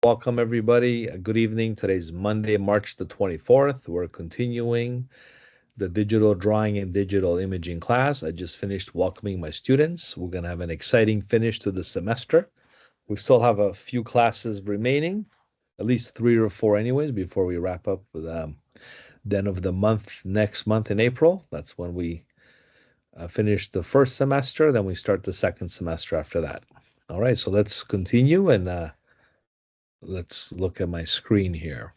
Welcome, everybody. Good evening. Today's Monday, March the 24th. We're continuing the digital drawing and digital imaging class. I just finished welcoming my students. We're going to have an exciting finish to the semester. We still have a few classes remaining, at least 3 or 4 anyways, before we wrap up with the end of the month, next month in April. That's when we finish the first semester. Then we start the second semester after that. All right, so let's continue and let's look at my screen here.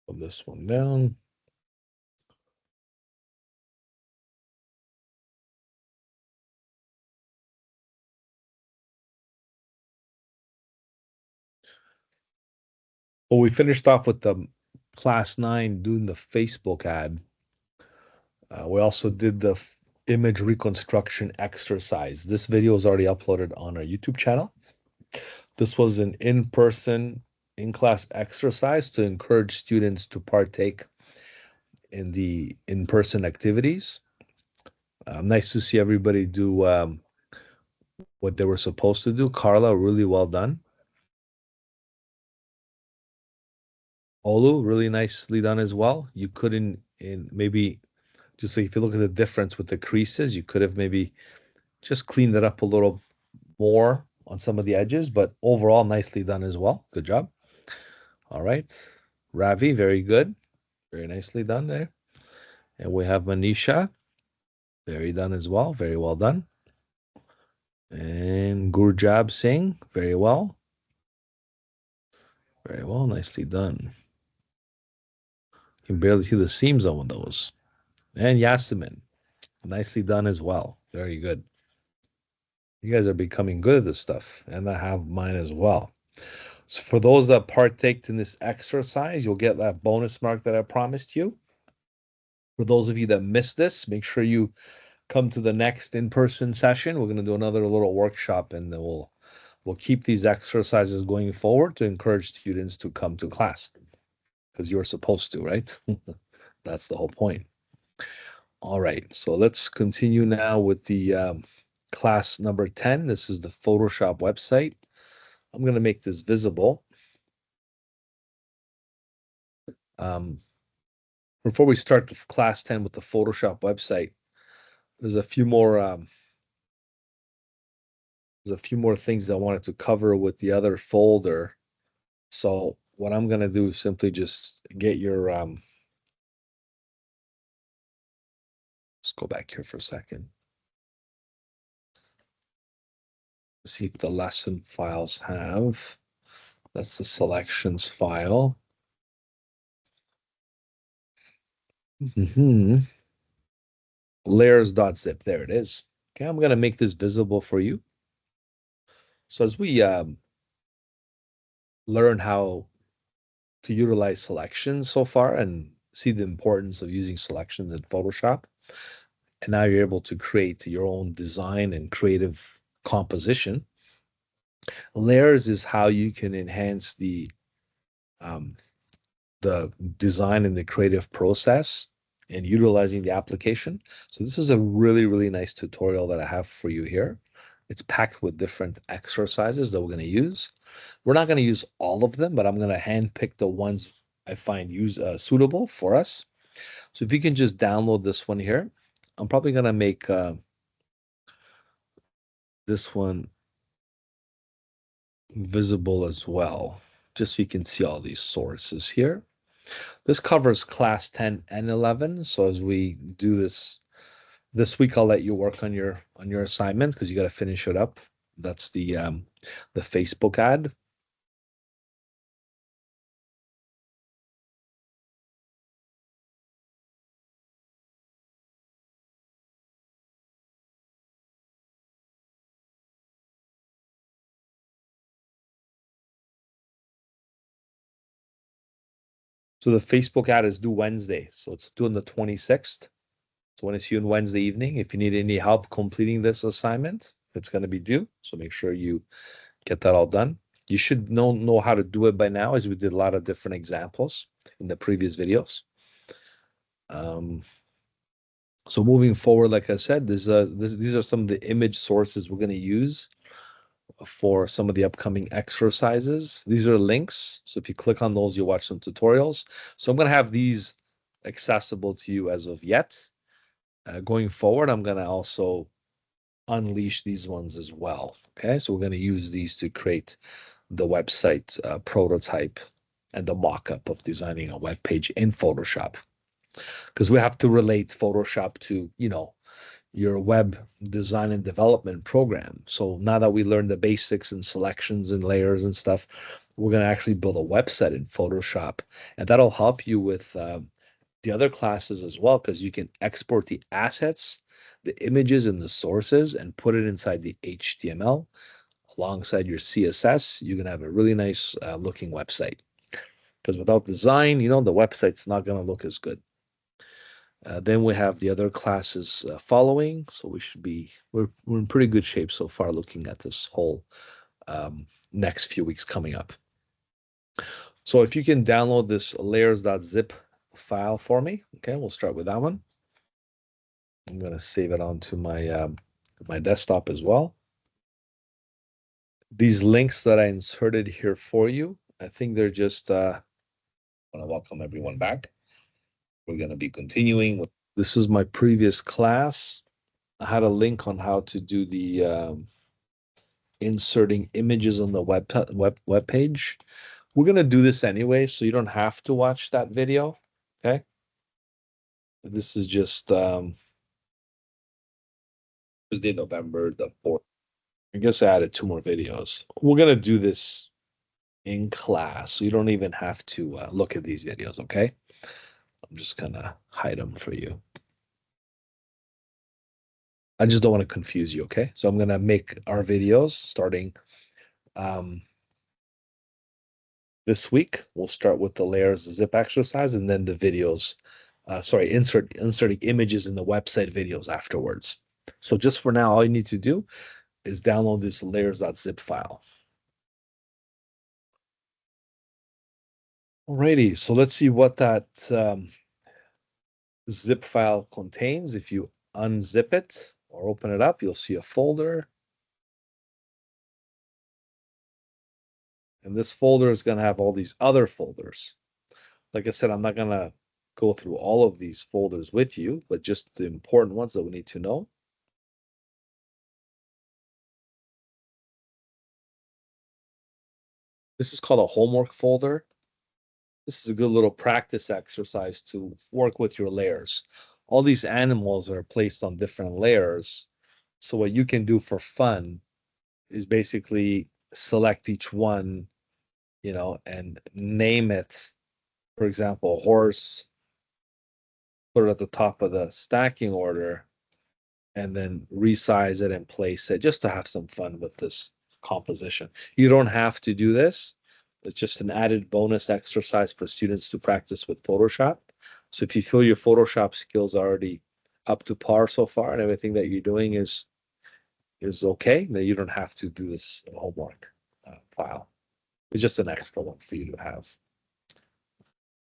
Put this one down. Well, we finished off with the class 9 doing the Facebook ad. We also did the image reconstruction exercise. This video is already uploaded on our YouTube channel. This was an in-person, in-class exercise to encourage students to partake in the in-person activities. Nice to see everybody do what they were supposed to do. Carla, really well done. Olu, really nicely done as well. You couldn't, in maybe just like if you look at the difference with the creases, you could have maybe just cleaned it up a little more on some of the edges, but overall, nicely done as well. Good job. All right. Ravi, very good. Very nicely done there. And we have Manisha. Very done as well. Very well done. And Gurjab Singh. Very well. Very well. Nicely done. You can barely see the seams on those. And Yasemin. Nicely done as well. Very good. You guys are becoming good at this stuff. And I have mine as well. So for those that partake in this exercise, you'll get that bonus mark that I promised you. For those of you that missed this, make sure you come to the next in-person session. We're going to do another little workshop, and then we'll keep these exercises going forward to encourage students to come to class because you're supposed to, right? That's the whole point. All right, so let's continue now with the class number 10. This is the Photoshop website. I'm going to make this visible. Before we start the class 10 with the Photoshop website, there's a few more things I wanted to cover with the other folder. So what I'm gonna do is simply just get your let's go back here for a second. See if the lesson files have. That's the selections file. Layers.zip. There it is. Okay, I'm gonna make this visible for you. So as we learn how to utilize selections so far and see the importance of using selections in Photoshop, and now you're able to create your own design and creative composition. Layers is how you can enhance the design and the creative process and utilizing the application. So this is a really, really nice tutorial that I have for you here. It's packed with different exercises that we're going to use. We're not going to use all of them, but I'm going to handpick the ones I find suitable for us. So if you can just download this one here, I'm probably going to make this one visible as well, just so you can see all these sources here. This covers class 10 and 11. So as we do this week, I'll let you work on your assignment because you got to finish it up. That's the Facebook ad. So the Facebook ad is due Wednesday. So it's due on the 26th. So when it's due on Wednesday evening, if you need any help completing this assignment, it's going to be due. So make sure you get that all done. You should know how to do it by now, as we did a lot of different examples in the previous videos. So moving forward, like I said, these are some of the image sources we're going to use for some of the upcoming exercises. These are links. So if you click on those, you'll watch some tutorials. So I'm going to have these accessible to you as of yet. Going forward, I'm going to also unleash these ones as well. Okay, so we're going to use these to create the website prototype and the mock-up of designing a web page in Photoshop, because we have to relate Photoshop to, your web design and development program. So now that we learned the basics and selections and layers and stuff, we're going to actually build a website in Photoshop, and that'll help you with the other classes as well, because you can export the assets, the images, and the sources and put it inside the HTML alongside your CSS. You're going to have a really nice looking website, because without design, the website's not going to look as good. Then we have the other classes following, so we're in pretty good shape so far, looking at this whole next few weeks coming up. So if you can download this layers.zip file for me, okay, we'll start with that one. I'm going to save it onto my desktop as well. These links that I inserted here for you, I think they're just I want to welcome everyone back. We're going to be continuing with, this is my previous class. I had a link on how to do the inserting images on the web page. We're going to do this anyway, so you don't have to watch that video. Okay. This is just Tuesday, November the 4th. I guess I added 2 more videos. We're going to do this in class, so you don't even have to look at these videos. Okay. I'm just going to hide them for you. I just don't want to confuse you. Okay. So I'm going to make our videos starting this week. We'll start with the layers zip exercise, and then the videos, inserting images in the website videos afterwards. So just for now, all you need to do is download this layers.zip file. Alrighty, so let's see what that zip file contains. If you unzip it or open it up, you'll see a folder. And this folder is going to have all these other folders. Like I said, I'm not going to go through all of these folders with you, but just the important ones that we need to know. This is called a homework folder. This is a good little practice exercise to work with your layers. All these animals are placed on different layers. So what you can do for fun is basically select each one, and name it. For example, horse, put it at the top of the stacking order, and then resize it and place it, just to have some fun with this composition. You don't have to do this. It's just an added bonus exercise for students to practice with Photoshop. So if you feel your Photoshop skills are already up to par so far and everything that you're doing is okay, then you don't have to do this homework file. It's just an extra one for you to have.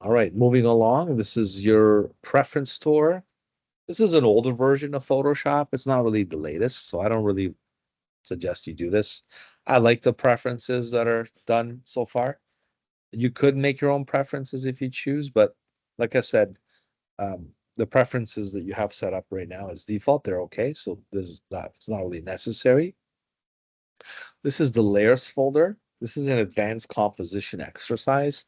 All right, moving along. This is your preference tour. This is an older version of Photoshop. It's not really the latest, so I don't really suggest you do this. I like the preferences that are done so far. You could make your own preferences if you choose, but like I said, the preferences that you have set up right now as default, they're okay. So it's not really necessary. This is the layers folder. This is an advanced composition exercise,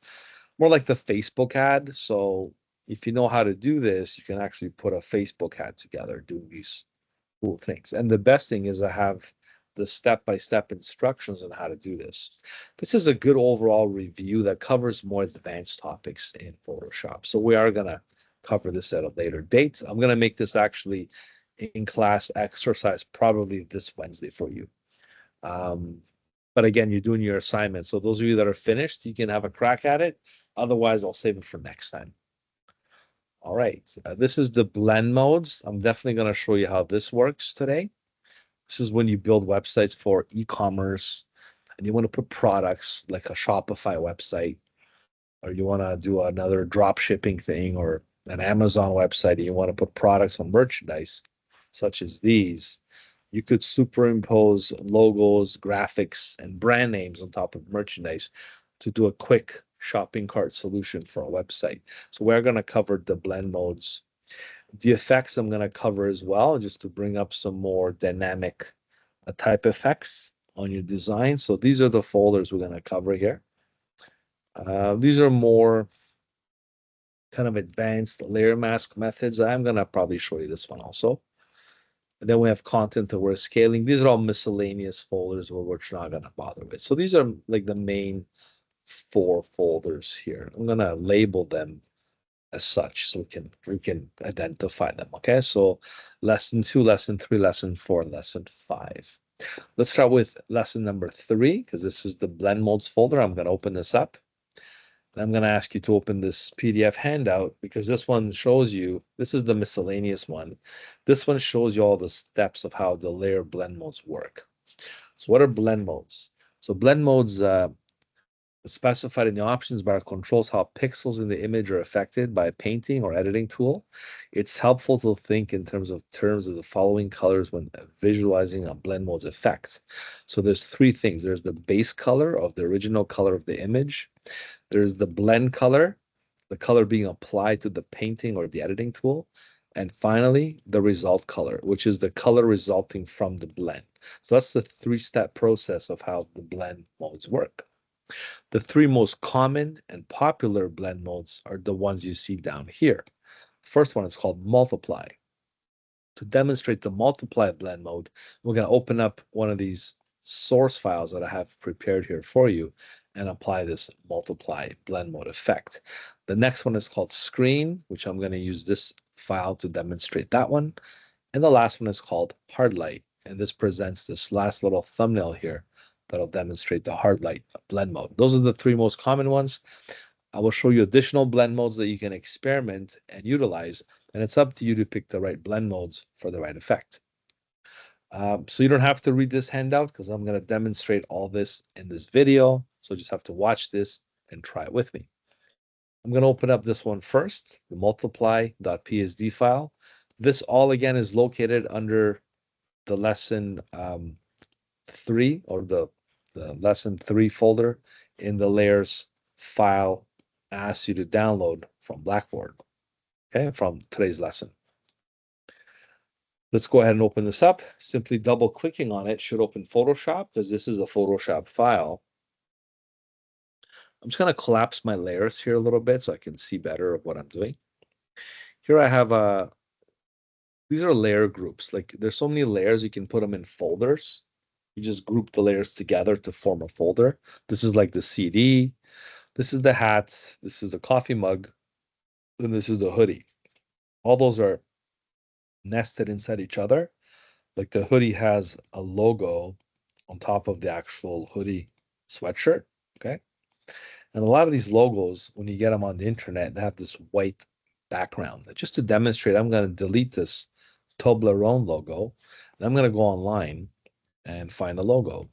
more like the Facebook ad. So if you know how to do this, you can actually put a Facebook ad together doing these cool things. And the best thing is I have the step-by-step instructions on how to do this. This is a good overall review that covers more advanced topics in Photoshop. So we are going to cover this at a later date. I'm going to make this actually in class exercise probably this Wednesday for you. But again, you're doing your assignment. So those of you that are finished, you can have a crack at it. Otherwise, I'll save it for next time. All right, this is the blend modes. I'm definitely going to show you how this works today. This is when you build websites for e-commerce and you want to put products like a Shopify website, or you want to do another drop shipping thing or an Amazon website, and you want to put products on merchandise, such as these, you could superimpose logos, graphics, and brand names on top of merchandise to do a quick shopping cart solution for a website. So we're going to cover the blend modes. The effects I'm going to cover as well, just to bring up some more dynamic type effects on your design. So these are the folders we're going to cover here. These are more kind of advanced layer mask methods. I'm going to probably show you this one also. And then we have content that we're scaling. These are all miscellaneous folders where we're not going to bother with. So these are like the main 4 folders here. I'm going to label them as such so we can identify them. Okay, so lesson 2, lesson 3, lesson 4, lesson 5. Let's start with lesson number 3, because this is the blend modes folder. I'm going to open this up. I'm going to ask you to open this PDF handout, because this one shows you, this is the miscellaneous one. This one shows you all the steps of how the layer blend modes work. So what are blend modes? So blend modes specified in the options bar controls how pixels in the image are affected by a painting or editing tool. It's helpful to think in terms of the following colors when visualizing a blend mode's effects. So there's 3 things. There's the base color of the original color of the image. There's the blend color, the color being applied to the painting or the editing tool. And finally, the result color, which is the color resulting from the blend. So that's the 3-step process of how the blend modes work. The 3 most common and popular blend modes are the ones you see down here. First one is called multiply. To demonstrate the multiply blend mode, we're going to open up one of these source files that I have prepared here for you and apply this multiply blend mode effect. The next one is called screen, which I'm going to use this file to demonstrate that one. And the last one is called hard light. And this presents this last little thumbnail here that'll demonstrate the hard light blend mode. Those are the 3 most common ones. I will show you additional blend modes that you can experiment and utilize, and it's up to you to pick the right blend modes for the right effect. So you don't have to read this handout, because I'm going to demonstrate all this in this video. So you just have to watch this and try it with me. I'm going to open up this one first, the multiply.psd file. This all again is located under the lesson 3, or the lesson 3 folder in the layers file asks you to download from Blackboard, okay, from today's lesson. Let's go ahead and open this up. Simply double clicking on it should open Photoshop, because this is a Photoshop file. I'm just going to collapse my layers here a little bit so I can see better of what I'm doing. Here I have these are layer groups. Like there's so many layers, you can put them in folders. You just group the layers together to form a folder. This is like the CD. This is the hat. This is the coffee mug. Then this is the hoodie. All those are nested inside each other. Like the hoodie has a logo on top of the actual hoodie sweatshirt. Okay. And a lot of these logos, when you get them on the internet, they have this white background. Just to demonstrate, I'm going to delete this Toblerone logo, and I'm going to go online and find a logo.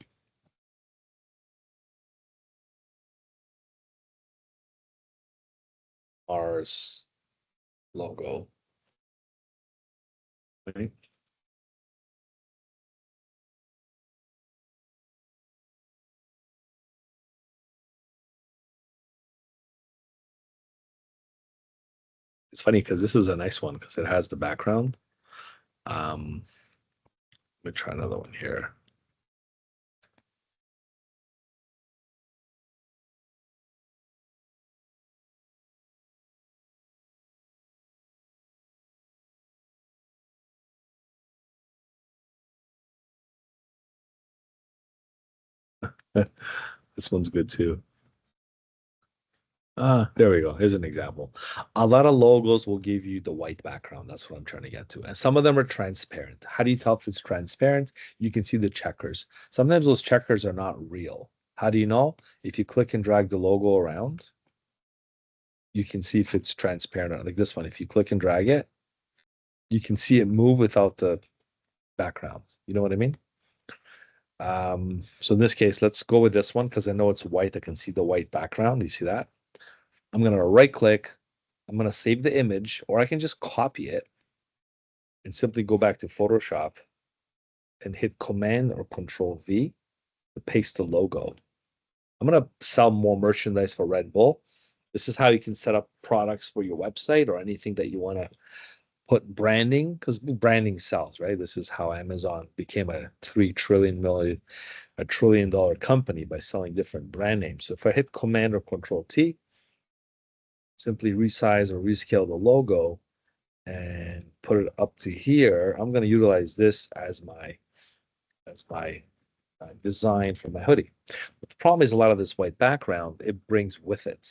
Mars logo. Right? It's funny because this is a nice one because it has the background. Let me try another one here. This one's good too. There we go. Here's an example. A lot of logos will give you the white background. That's what I'm trying to get to. And some of them are transparent. How do you tell if it's transparent? You can see the checkers. Sometimes those checkers are not real. How do you know? If you click and drag the logo around, you can see if it's transparent or not. Like this one, if you click and drag it, you can see it move without the background. You know what I mean? So in this case, let's go with this one because I know it's white. I can see the white background. Do you see that? I'm going to right click. I'm going to save the image, or I can just copy it and simply go back to Photoshop and hit Command or Control V to paste the logo. I'm going to sell more merchandise for Red Bull. This is how you can set up products for your website or anything that you want to put branding, because branding sells, right? This is how Amazon became a $3 trillion company by selling different brand names. So if I hit Command or Control T, simply resize or rescale the logo and put it up to here, I'm going to utilize this as my design for my hoodie. But the problem is a lot of this white background, it brings with it.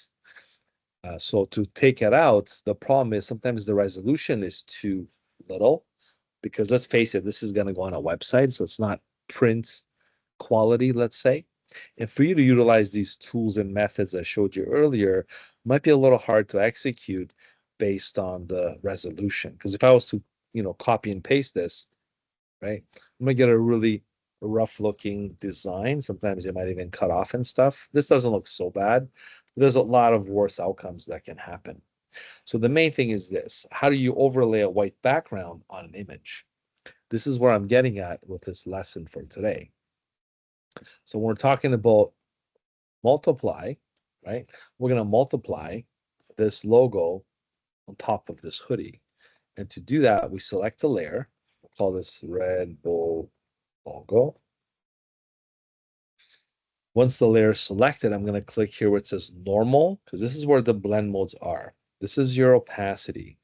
So to take it out, the problem is sometimes the resolution is too little because let's face it, this is going to go on a website, so it's not print quality, let's say. And for you to utilize these tools and methods I showed you earlier, might be a little hard to execute based on the resolution. Because if I was to, copy and paste this, right, I'm gonna get a really rough looking design. Sometimes it might even cut off and stuff. This doesn't look so bad. There's a lot of worse outcomes that can happen. So the main thing is this: how do you overlay a white background on an image? This is where I'm getting at with this lesson for today. So when we're talking about multiply, right? We're going to multiply this logo on top of this hoodie. And to do that, we select a layer. We'll call this Red Bull logo. Once the layer is selected, I'm going to click here where it says normal, because this is where the blend modes are. This is your opacity,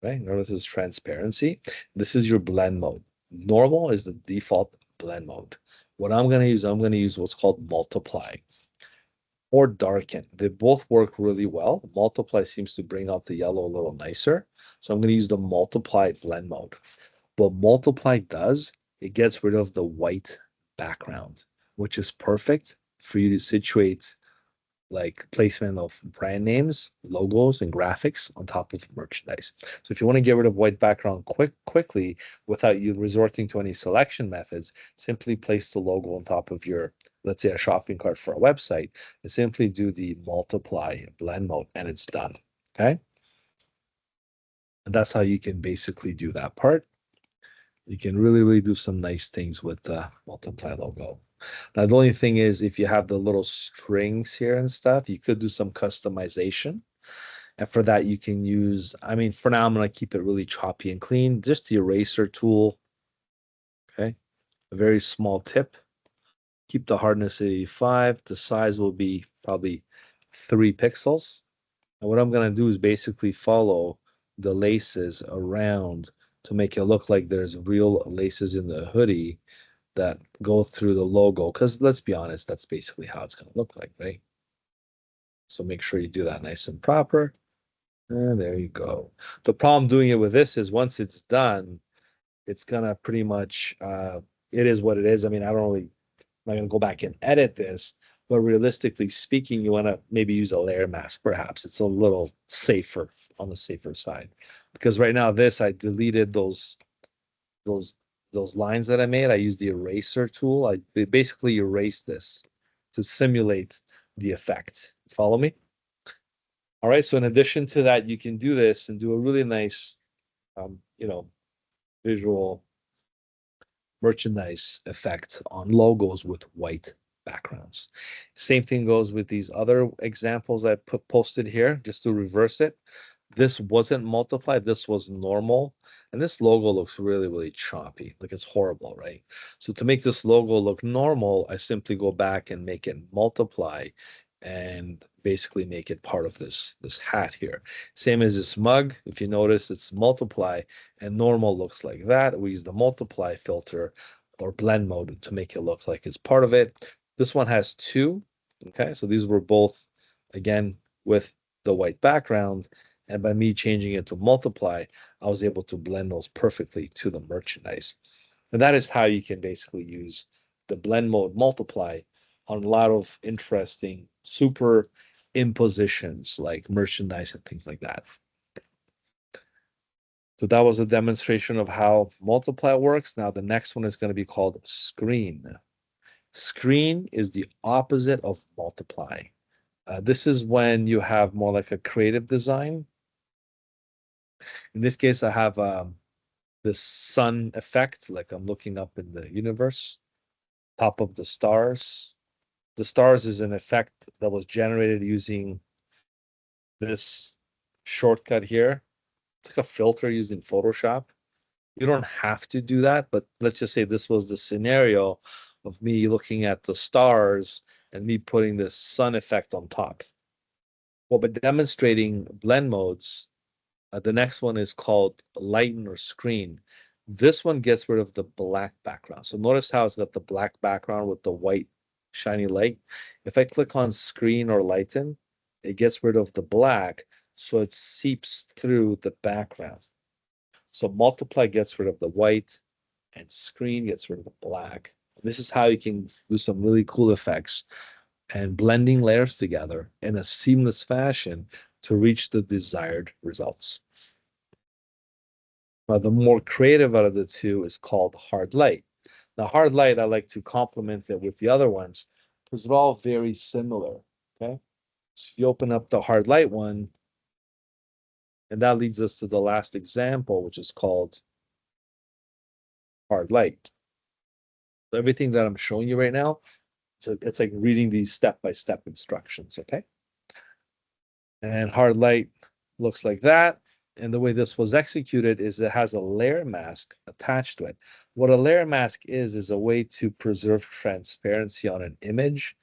right? Notice this is transparency. This is your blend mode. Normal is the default blend mode. What I'm going to use what's called multiply or darken. They both work really well. Multiply seems to bring out the yellow a little nicer. So I'm going to use the multiply blend mode. What multiply does, it gets rid of the white background, which is perfect for you to situate like placement of brand names, logos, and graphics on top of merchandise. So if you want to get rid of white background quickly without you resorting to any selection methods, simply place the logo on top of your, let's say, a shopping cart for a website, and simply do the multiply blend mode, and it's done. Okay. And that's how you can basically do that part. You can really, really do some nice things with the multiply logo. Now, the only thing is, if you have the little strings here and stuff, you could do some customization. And for that, you can use, I mean, for now, I'm going to keep it really choppy and clean. Just the eraser tool. Okay. A very small tip. Keep the hardness at 85. The size will be probably 3 pixels. And what I'm going to do is basically follow the laces around to make it look like there's real laces in the hoodie that go through the logo. Because let's be honest, that's basically how it's going to look like, right? So make sure you do that nice and proper. And there you go. The problem doing it with this is once it's done, it's gonna pretty much it is what it is. I mean, I don't really I'm not gonna go back and edit this, but realistically speaking, you want to maybe use a layer mask, perhaps. It's a little safer on the safer side. Because right now, this I deleted those those lines that I made. I used the eraser tool. I basically erased this to simulate the effect. Follow me? All right. So in addition to that, you can do this and do a really nice, um, you know, visual merchandise effect on logos with white backgrounds. Same thing goes with these other examples I posted here, just to reverse it. This wasn't multiplied, this was normal. And this logo looks really, really choppy. Like it's horrible, right? So to make this logo look normal, I simply go back and make it multiply and basically make it part of this hat here. Same as this mug. If you notice, it's multiply and normal looks like that. We use the multiply filter or blend mode to make it look like it's part of it. This one has two. Okay, so these were both, again, with the white background. And by me changing it to multiply, I was able to blend those perfectly to the merchandise. And that is how you can basically use the blend mode multiply on a lot of interesting super impositions like merchandise and things like that. So that was a demonstration of how multiply works. Now the next one is going to be called screen. Screen is the opposite of multiply. This is when you have more like a creative design. In this case, I have this sun effect, like I'm looking up in the universe, top of the stars. The stars is an effect that was generated using this shortcut here. It's like a filter used in Photoshop. You don't have to do that, but let's just say this was the scenario of me looking at the stars and me putting this sun effect on top. Well, by demonstrating blend modes, the next one is called lighten or screen. This one gets rid of the black background. So notice how it's got the black background with the white shiny light. If I click on screen or lighten, it gets rid of the black, so it seeps through the background. So multiply gets rid of the white, and screen gets rid of the black. This is how you can do some really cool effects and blending layers together in a seamless fashion to reach the desired results. Now, the more creative out of the two is called hard light. Now, hard light, I like to complement it with the other ones because they're all very similar. Okay. So if you open up the hard light one, and that leads us to the last example, which is called hard light. So everything that I'm showing you right now, so it's like reading these step-by-step instructions. Okay. And hard light looks like that. And the way this was executed is it has a layer mask attached to it. What a layer mask is a way to preserve transparency on an image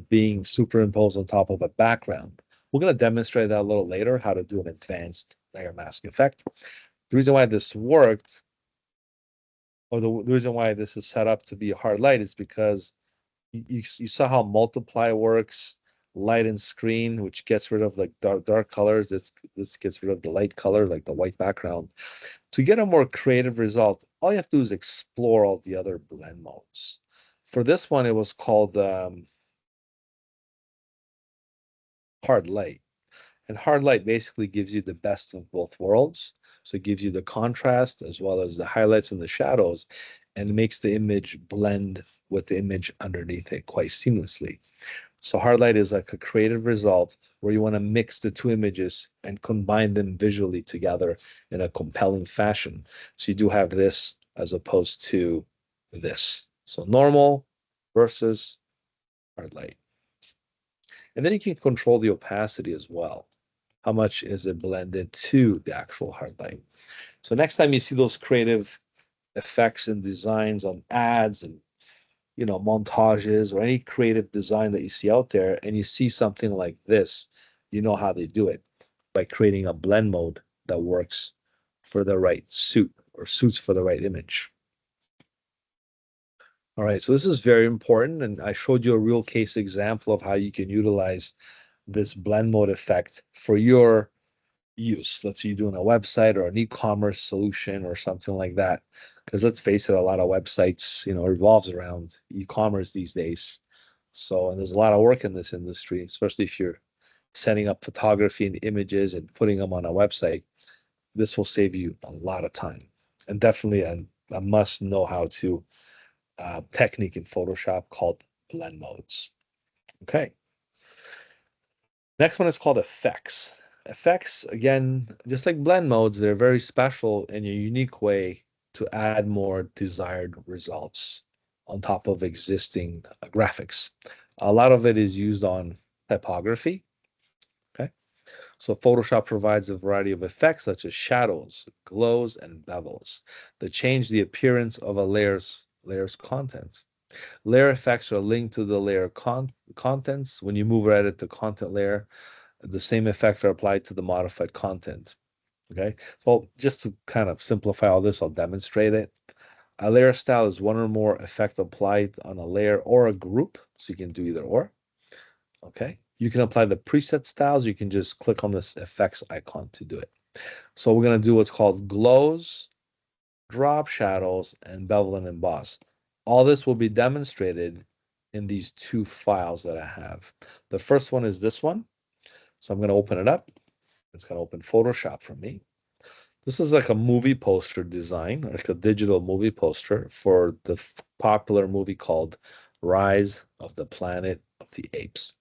being superimposed on top of a background. We're going to demonstrate that a little later, how to do an advanced layer mask effect. The reason why this worked, or the reason why this is set up to be a hard light is because you saw how multiply works, light and screen, which gets rid of like dark colors. This gets rid of the light color, like the white background. To get a more creative result, all you have to do is explore all the other blend modes. For this one, it was called hard light. And hard light basically gives you the best of both worlds. So it gives you the contrast as well as the highlights and the shadows, and makes the image blend with the image underneath it quite seamlessly. So hard light is like a creative result where you want to mix the two images and combine them visually together in a compelling fashion. So you do have this as opposed to this. So normal versus hard light. And then you can control the opacity as well. How much is it blended to the actual hard light? So next time you see those creative effects and designs on ads and montages or any creative design that you see out there, and you see something like this, you know how they do it by creating a blend mode that works for the right suit or suits for the right image. All right, so this is very important, and I showed you a real case example of how you can utilize this blend mode effect for your use. Let's say you're doing a website or an e-commerce solution or something like that. Because let's face it, a lot of websites, revolves around e-commerce these days. So, and there's a lot of work in this industry, especially if you're setting up photography and images and putting them on a website. This will save you a lot of time, and definitely a must know how to technique in Photoshop called blend modes. Okay. Next one is called effects. Effects, again, just like blend modes, they're very special in a unique way to add more desired results on top of existing graphics. A lot of it is used on typography. Okay. So Photoshop provides a variety of effects such as shadows, glows, and bevels that change the appearance of a layer's content. Layer effects are linked to the layer contents. When you move or edit the content layer, the same effects are applied to the modified content. Okay, so just to kind of simplify all this, I'll demonstrate it. A layer style is one or more effect applied on a layer or a group, so you can do either or. Okay, you can apply the preset styles. You can just click on this effects icon to do it. So we're going to do what's called glows, drop shadows, and bevel and emboss. All this will be demonstrated in these two files that I have. The first one is this one. So I'm going to open it up. It's going to open Photoshop for me. This is like a movie poster design, like a digital movie poster for the popular movie called Rise of the Planet of the Apes.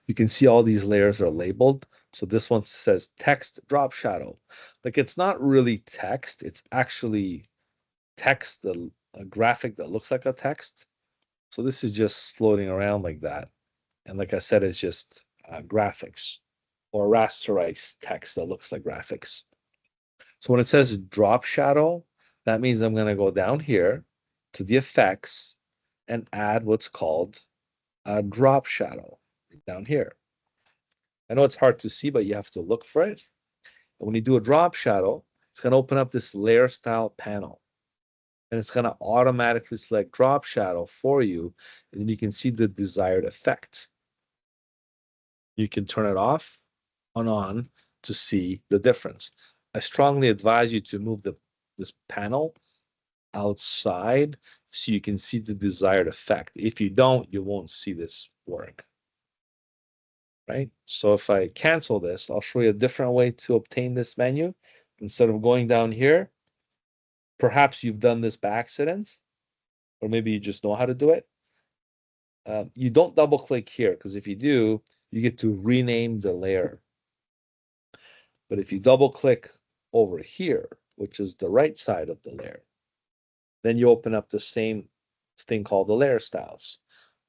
You can see all these layers are labeled. So this one says text drop shadow. Like it's not really text, it's actually text, a graphic that looks like a text. So this is just floating around like that. And like I said, it's just graphics or rasterized text that looks like graphics. So when it says drop shadow, that means I'm going to go down here to the effects and add what's called a drop shadow down here. I know it's hard to see, but you have to look for it. And when you do a drop shadow, it's going to open up this layer style panel. And it's going to automatically select drop shadow for you. And then you can see the desired effect. You can turn it off and on to see the difference. I strongly advise you to move this panel outside so you can see the desired effect. If you don't, you won't see this work, right? So if I cancel this, I'll show you a different way to obtain this menu. Instead of going down here, perhaps you've done this by accident, or maybe you just know how to do it. You don't double click here because if you do, you get to rename the layer. But if you double click over here, which is the right side of the layer, then you open up the same thing called the layer styles.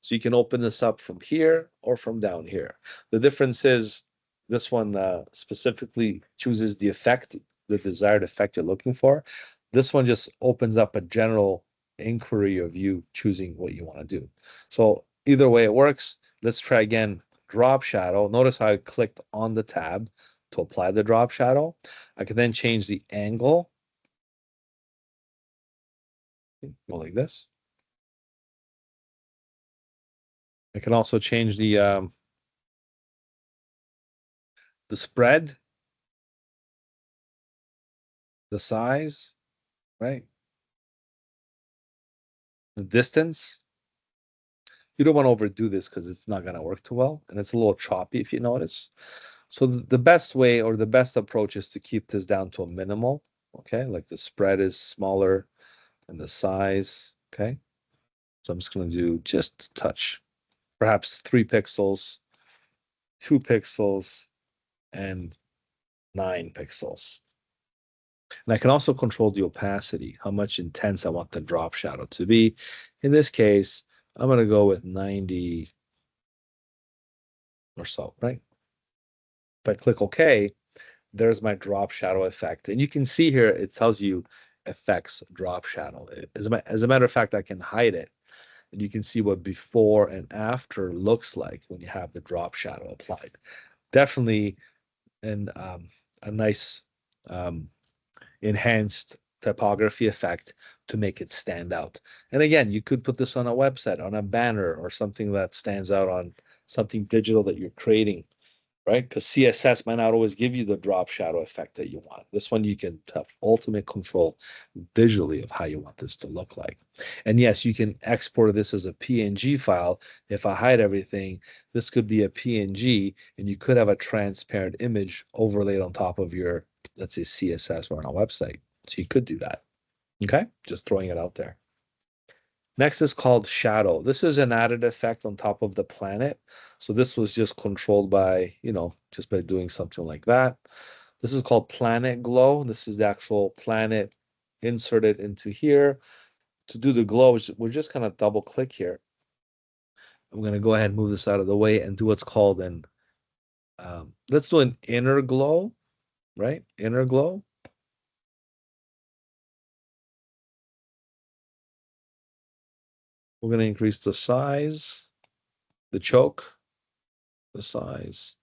So you can open this up from here or from down here. The difference is this one specifically chooses the effect, the desired effect you're looking for. This one just opens up a general inquiry of you choosing what you want to do. So either way it works. Let's try again. Drop shadow. Notice how I clicked on the tab to apply the drop shadow. I can then change the angle. Go like this. I can also change the spread, the size, right? The distance. You don't want to overdo this because it's not going to work too well. And it's a little choppy if you notice. So the best way or the best approach is to keep this down to a minimal. Okay. Like the spread is smaller and the size. Okay. So I'm just going to do just a touch, perhaps 3 pixels, 2 pixels, and 9 pixels. And I can also control the opacity, how much intense I want the drop shadow to be. In this case, I'm going to go with 90 or so, right? If I click OK, there's my drop shadow effect. And you can see here, it tells you effects drop shadow. As a matter of fact, I can hide it. And you can see what before and after looks like when you have the drop shadow applied. Definitely a nice enhanced typography effect to make it stand out. And again, you could put this on a website, on a banner, or something that stands out on something digital that you're creating, right? Because CSS might not always give you the drop shadow effect that you want. This one you can have ultimate control visually of how you want this to look like. And yes, you can export this as a PNG file. If I hide everything, this could be a PNG, and you could have a transparent image overlaid on top of your, let's say, CSS or on a website. So you could do that. Okay, just throwing it out there. Next is called shadow. This is an added effect on top of the planet. So this was just controlled by, just by doing something like that. This is called planet glow. This is the actual planet inserted into here. To do the glow, we're just going to double click here. I'm going to go ahead and move this out of the way and do what's called let's do an inner glow, right? Inner glow. We're going to increase the size, the choke, the size,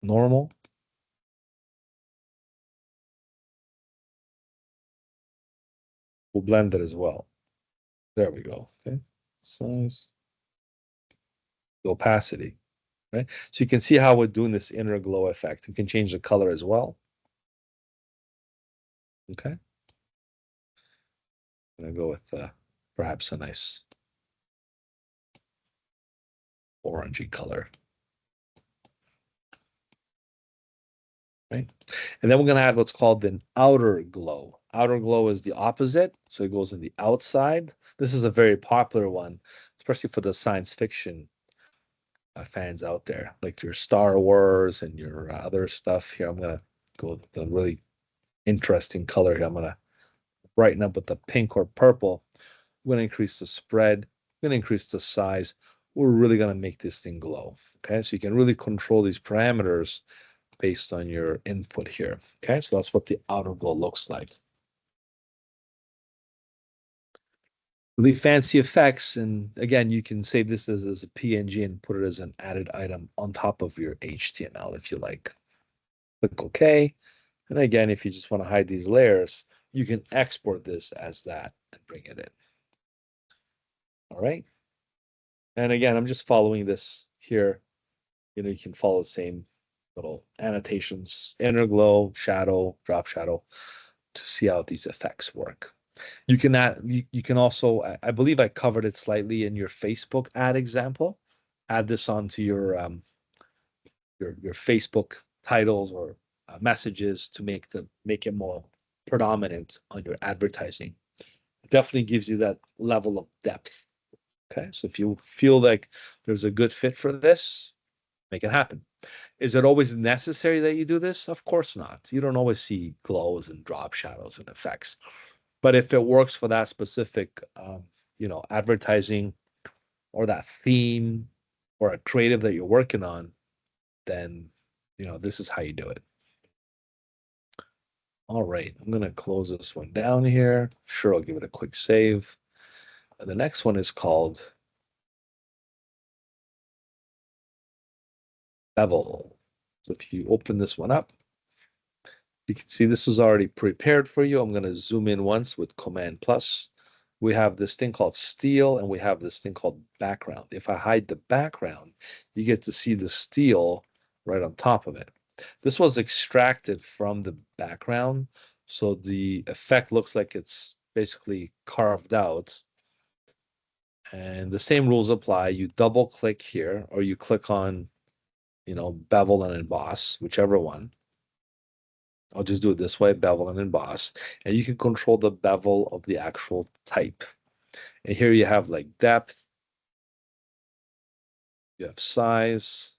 normal. We'll blend it as well. There we go. Okay. Size, the opacity, right? So you can see how we're doing this inner glow effect. We can change the color as well. Okay. I'm gonna go with perhaps a nice orangey color. Right? And then we're going to add what's called an outer glow. Outer glow is the opposite, so it goes in the outside. This is a very popular one, especially for the science fiction fans out there, like your Star Wars and your other stuff. Here, I'm going to go with the really interesting color here. I'm going to brighten up with the pink or purple. We're going to increase the spread. We're going to increase the size. We're really going to make this thing glow. Okay, so you can really control these parameters based on your input here. Okay, so that's what the outer glow looks like. Really fancy effects. And again, you can save this as a PNG and put it as an added item on top of your HTML if you like. Click OK. And again, if you just want to hide these layers, you can export this as that and bring it in. All right. And again, I'm just following this here. You can follow the same little annotations, inner glow, shadow, drop shadow, to see how these effects work. You can add, you can also, I believe I covered it slightly in your Facebook ad example. Add this onto your Facebook titles or messages to make it more predominant on your advertising. It definitely gives you that level of depth. Okay, so if you feel like there's a good fit for this, make it happen. Is it always necessary that you do this? Of course not. You don't always see glows and drop shadows and effects. But if it works for that specific, advertising or that theme or a creative that you're working on, then, this is how you do it. All right, I'm going to close this one down here. Sure, I'll give it a quick save. And the next one is called Bevel. So if you open this one up, you can see this is already prepared for you. I'm going to zoom in once with Command Plus. We have this thing called steel and we have this thing called background. If I hide the background, you get to see the steel right on top of it. This was extracted from the background, so the effect looks like it's basically carved out. And the same rules apply. You double click here or you click on, bevel and emboss, whichever one. I'll just do it this way, bevel and emboss. And you can control the bevel of the actual type. And here you have like depth, you have size,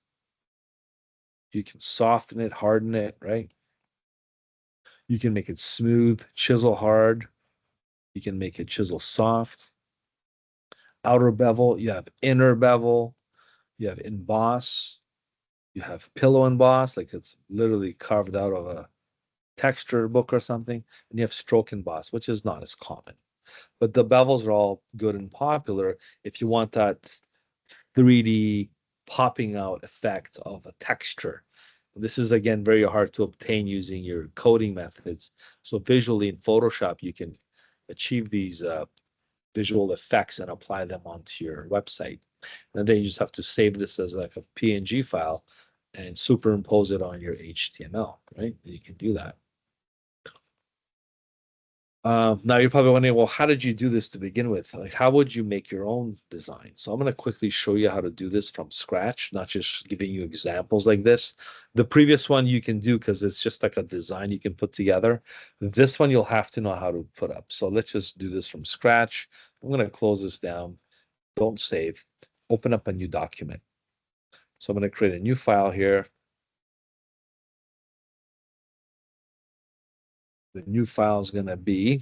you can soften it, harden it, right? You can make it smooth, chisel hard. You can make it chisel soft. Outer bevel, you have inner bevel, you have emboss, you have pillow emboss, like it's literally carved out of a texture book or something, and you have stroke emboss, which is not as common. But the bevels are all good and popular if you want that 3D popping out effect of a texture. This is again very hard to obtain using your coding methods. So visually in Photoshop, you can achieve these visual effects and apply them onto your website. And then you just have to save this as like a PNG file and superimpose it on your HTML, right? You can do that. Now you're probably wondering, well, how did you do this to begin with? Like, how would you make your own design? So I'm going to quickly show you how to do this from scratch, not just giving you examples like this. The previous one you can do because it's just like a design you can put together. This one you'll have to know how to put up. So let's just do this from scratch. I'm going to close this down. Don't save. Open up a new document. So I'm going to create a new file here. The new file is going to be,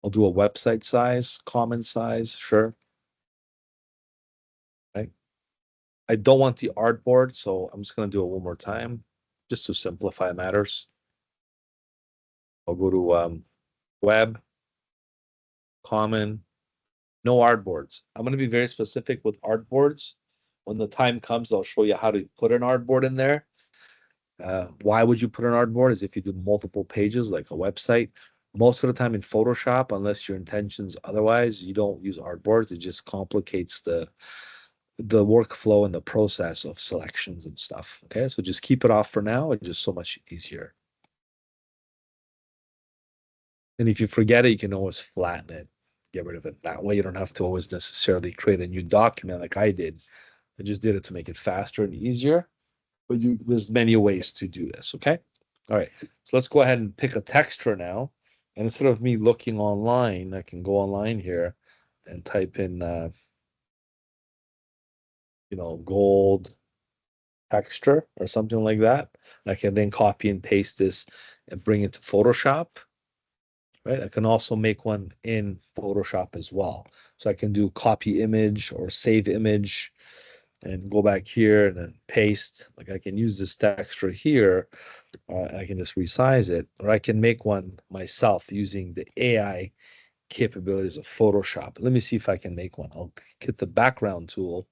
I'll do a website size, common size, sure. Right. I don't want the artboard, so I'm just going to do it one more time, just to simplify matters. I'll go to web, common, no artboards. I'm going to be very specific with artboards. When the time comes, I'll show you how to put an artboard in there. Why would you put an artboard? Is if you do multiple pages like a website. Most of the time in Photoshop, unless your intentions otherwise, you don't use artboards. It just complicates the workflow and the process of selections and stuff. Okay, so just keep it off for now. It's just so much easier. And if you forget it, you can always flatten it, get rid of it. That way you don't have to always necessarily create a new document like I did. I just did it to make it faster and easier, but there's many ways to do this, okay? All right, so let's go ahead and pick a texture now. And instead of me looking online, I can go online here and type in, gold texture or something like that. I can then copy and paste this and bring it to Photoshop, right? I can also make one in Photoshop as well. So I can do copy image or save image and go back here and then paste. Like I can use this texture here. I can just resize it, or I can make one myself using the AI capabilities of Photoshop. Let me see if I can make one. I'll hit the background tool.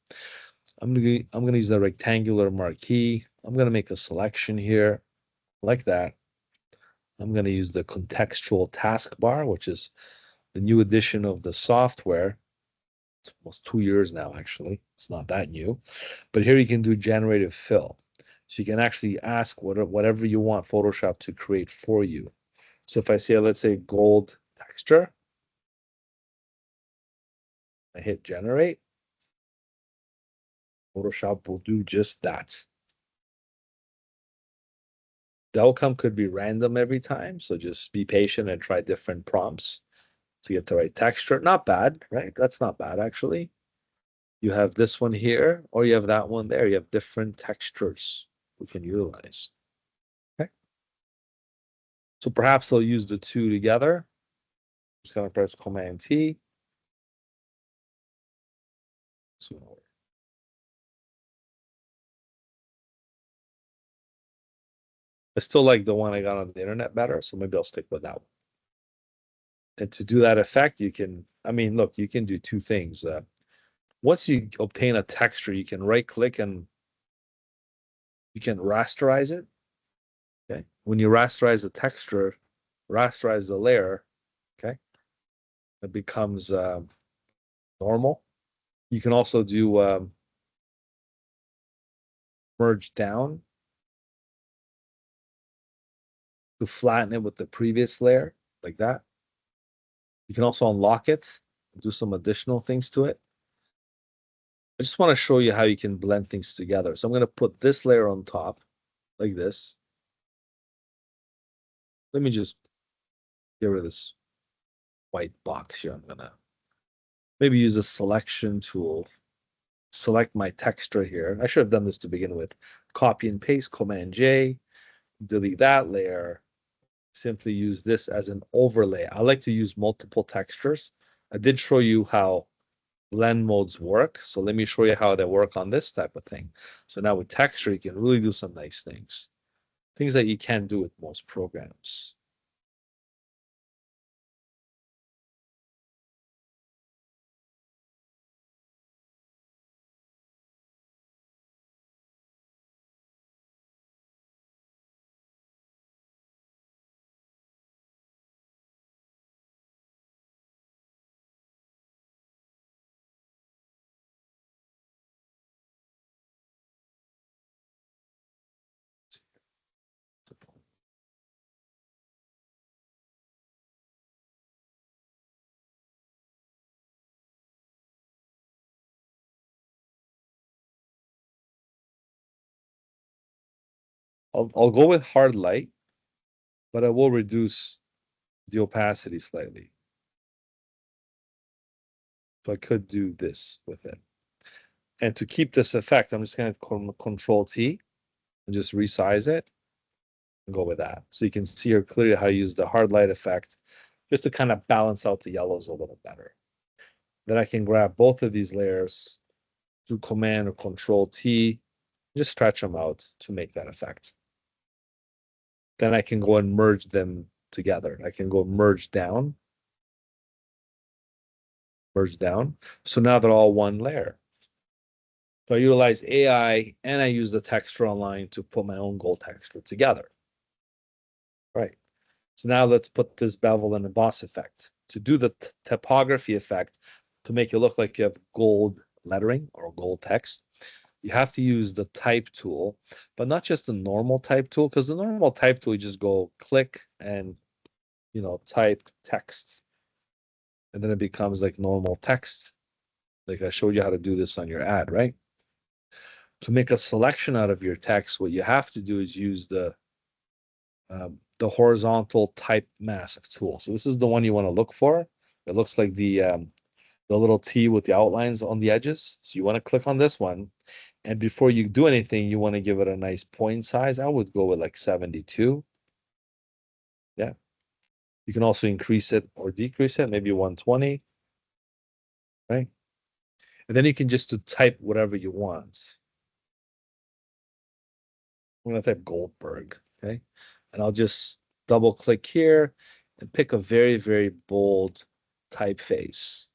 I'm gonna use the rectangular marquee. I'm gonna make a selection here like that. I'm gonna use the contextual taskbar, which is the new edition of the software. It's almost 2 years now, actually. It's not that new. But here you can do generative fill. So you can actually ask whatever you want Photoshop to create for you. So if I say, let's say gold texture, I hit generate, Photoshop will do just that. The outcome could be random every time. So just be patient and try different prompts to get the right texture. Not bad, right? That's not bad, actually. You have this one here, or you have that one there. You have different textures we can utilize. Okay. So perhaps I'll use the two together. Just gonna press Command T. So I still like the one I got on the internet better, so maybe I'll stick with that one. And to do that effect, I mean, look, you can do two things. Once you obtain a texture, you can right click and you can rasterize it. Okay. When you rasterize the texture, rasterize the layer, okay, it becomes normal. You can also do merge down to flatten it with the previous layer, like that. You can also unlock it, do some additional things to it. I just want to show you how you can blend things together. So I'm going to put this layer on top, like this. Let me just get rid of this white box here. I'm going to maybe use a selection tool. Select my texture here. I should have done this to begin with. Copy and paste, Command J, delete that layer. Simply use this as an overlay. I like to use multiple textures. I did show you how blend modes work. So let me show you how they work on this type of thing. So now with texture, you can really do some nice things. Things that you can't do with most programs. I'll go with hard light, but I will reduce the opacity slightly. So I could do this with it. And to keep this effect, I'm just going to Control T and just resize it and go with that. So you can see here clearly how I use the hard light effect just to kind of balance out the yellows a little better. Then I can grab both of these layers, do Command or Control T, just stretch them out to make that effect. Then I can go and merge them together. I can go merge down. So now they're all one layer. So I utilize AI and I use the texture online to put my own gold texture together. Right. So now let's put this bevel and emboss effect. To do the typography effect, to make it look like you have gold lettering or gold text, you have to use the type tool, but not just the normal type tool, because the normal type tool, you just go click and, type text. And then it becomes like normal text. Like I showed you how to do this on your ad, right? To make a selection out of your text, what you have to do is use the horizontal type mask tool. So this is the one you want to look for. It looks like the little T with the outlines on the edges. So you want to click on this one. And before you do anything, you want to give it a nice point size. I would go with like 72. Yeah. You can also increase it or decrease it, maybe 120, right? And then you can just type whatever you want. I'm going to type Goldberg, okay? And I'll just double click here and pick a very, very bold typeface,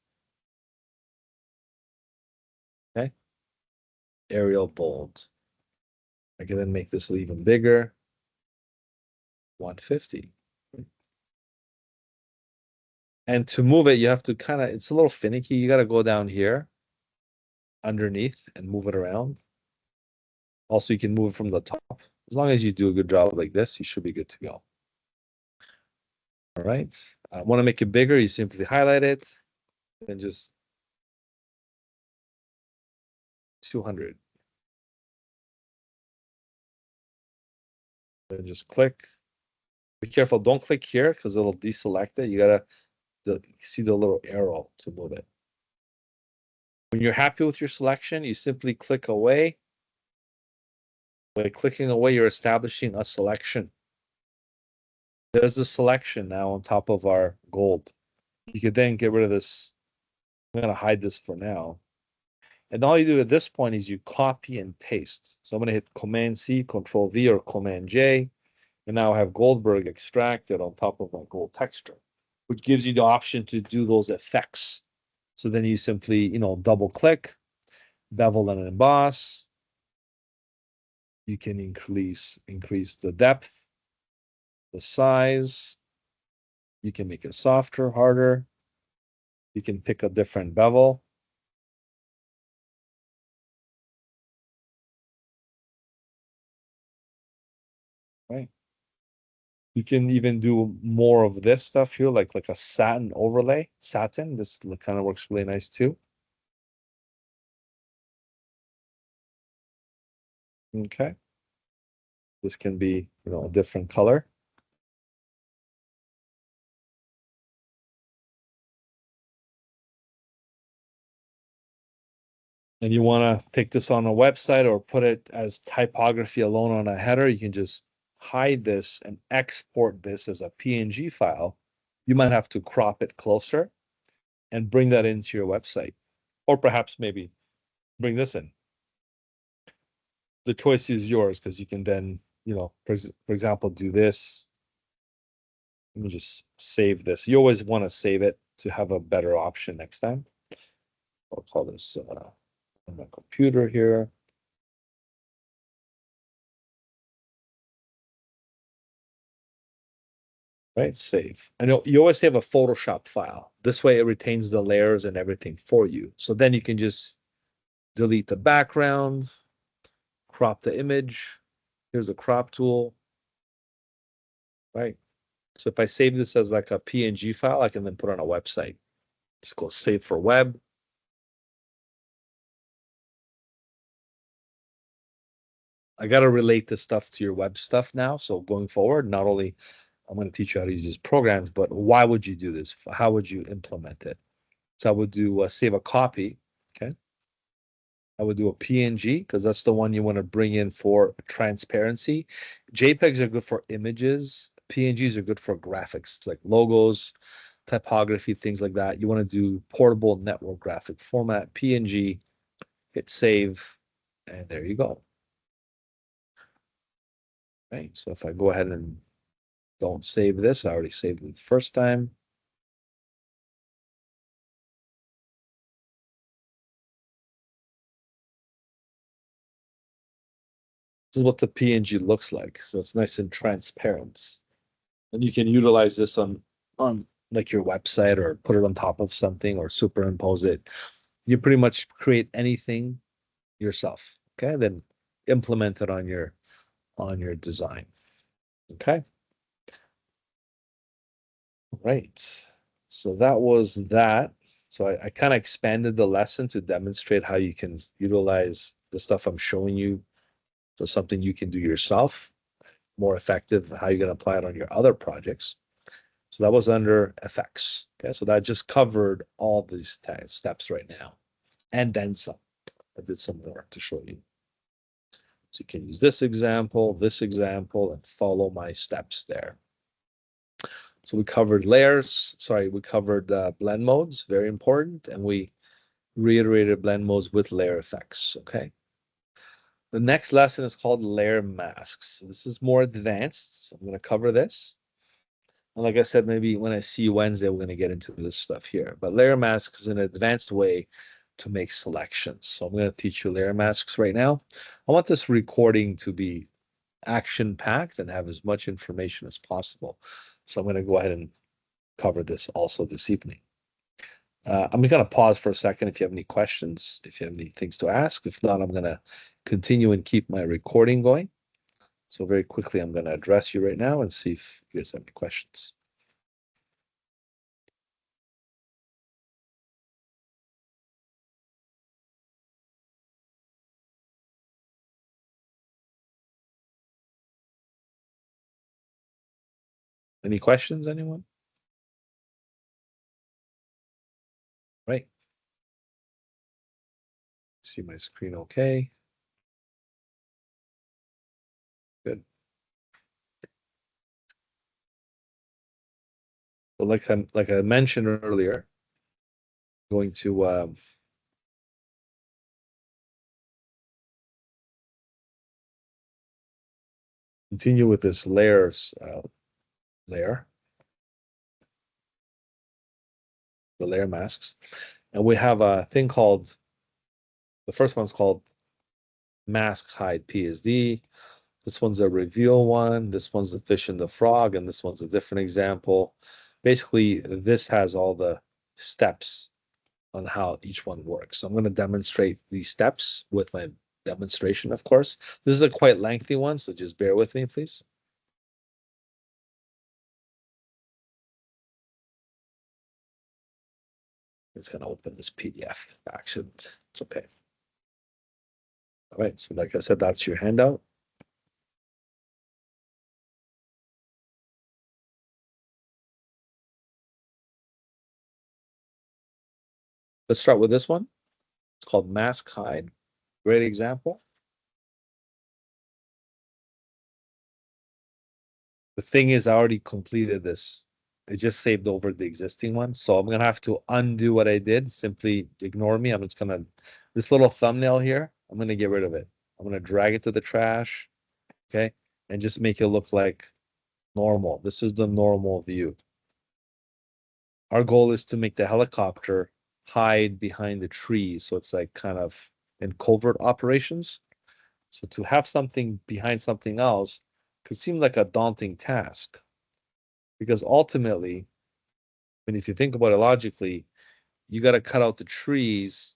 okay? Arial bold. I can then make this even bigger, 150. And to move it, you have to kind of, it's a little finicky. You got to go down here underneath and move it around. Also, you can move it from the top. As long as you do a good job like this, you should be good to go. All right. I want to make it bigger. You simply highlight it and just 200. Then just click. Be careful. Don't click here because it'll deselect it. You got to see the little arrow to move it. When you're happy with your selection, you simply click away. By clicking away, you're establishing a selection. There's the selection now on top of our gold. You could then get rid of this. I'm going to hide this for now. And all you do at this point is you copy and paste. So I'm going to hit Command C, Control V, or Command J. And now I have Goldberg extracted on top of my gold texture, which gives you the option to do those effects. So then you simply, double click, bevel and emboss. You can increase the depth, the size. You can make it softer, harder. You can pick a different bevel. Right. You can even do more of this stuff here, like a satin overlay. Satin, this kind of works really nice too. Okay. This can be, a different color. And you want to take this on a website or put it as typography alone on a header, you can just hide this and export this as a PNG file. You might have to crop it closer and bring that into your website, or perhaps maybe bring this in. The choice is yours because you can then, for example, do this. Let me just save this. You always want to save it to have a better option next time. I'll call this on my computer here. Right, save. And you always have a Photoshop file. This way it retains the layers and everything for you. So then you can just delete the background, crop the image. Here's the crop tool. Right. So if I save this as like a PNG file, I can then put it on a website. Just go save for web. I got to relate this stuff to your web stuff now. So going forward, not only I'm going to teach you how to use these programs, but why would you do this? How would you implement it? So I would do save a copy. Okay. I would do a PNG because that's the one you want to bring in for transparency. JPEGs are good for images. PNGs are good for graphics like logos, typography, things like that. You want to do portable network graphic format, PNG, hit save, and there you go. Right. So if I go ahead and don't save this, I already saved it the first time. This is what the PNG looks like. So it's nice and transparent. And you can utilize this on like your website or put it on top of something or superimpose it. You pretty much create anything yourself. Okay, then implement it on your design. Okay. Right. So that was that. So I kind of expanded the lesson to demonstrate how you can utilize the stuff I'm showing you for something you can do yourself, more effective, how you're going to apply it on your other projects. So that was under effects. Okay, so that just covered all these steps right now. And then some. I did some more to show you. So you can use this example, and follow my steps there. So we covered layers. Sorry, we covered blend modes, very important. And we reiterated blend modes with layer effects. Okay. The next lesson is called layer masks. This is more advanced. So I'm going to cover this. And like I said, maybe when I see you Wednesday, we're going to get into this stuff here. But layer masks is an advanced way to make selections. So I'm going to teach you layer masks right now. I want this recording to be action-packed and have as much information as possible. So I'm going to go ahead and cover this also this evening. I'm going to pause for a second if you have any questions, if you have any things to ask. If not, I'm going to continue and keep my recording going. So very quickly, I'm going to address you right now and see if you guys have any questions. Any questions, anyone? Right. See my screen okay. Good. So like I mentioned earlier, going to continue with this layers layer, the layer masks. And we have a thing called, the first one's called mask hide PSD. This one's a reveal one. This one's the fish and the frog, and this one's a different example. Basically, this has all the steps on how each one works. So I'm going to demonstrate these steps with my demonstration, of course. This is a quite lengthy one, so just bear with me, please. It's going to open this PDF accident. It's okay. All right, so like I said, that's your handout. Let's start with this one. It's called mask hide. Great example. The thing is, I already completed this. It just saved over the existing one. So I'm gonna have to undo what I did. Simply ignore me. I'm just gonna, this little thumbnail here, I'm gonna get rid of it. I'm gonna drag it to the trash, okay? And just make it look like normal. This is the normal view. Our goal is to make the helicopter hide behind the trees. So it's like kind of in covert operations. So to have something behind something else could seem like a daunting task. Because ultimately, when if you think about it logically, you got to cut out the trees,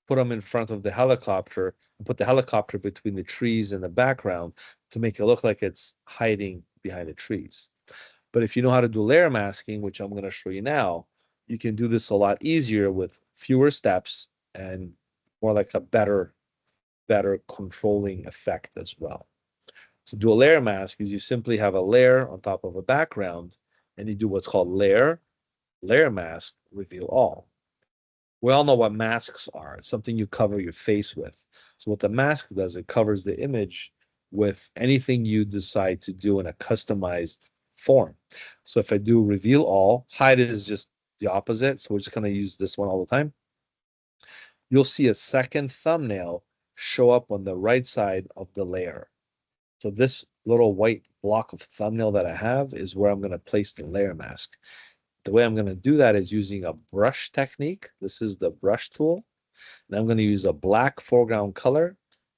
put them in front of the helicopter, and put the helicopter between the trees and the background to make it look like it's hiding behind the trees. But if you know how to do layer masking, which I'm going to show you now, you can do this a lot easier with fewer steps and more like a better controlling effect as well. So do a layer mask is you simply have a layer on top of a background and you do what's called layer mask, reveal all. We all know what masks are. It's something you cover your face with. So what the mask does, it covers the image with anything you decide to do in a customized form. So if I do reveal all, hide is just the opposite. So we're just going to use this one all the time. You'll see a second thumbnail show up on the right side of the layer. So this little white block of thumbnail that I have is where I'm going to place the layer mask. The way I'm going to do that is using a brush technique. This is the brush tool. And I'm going to use a black foreground color.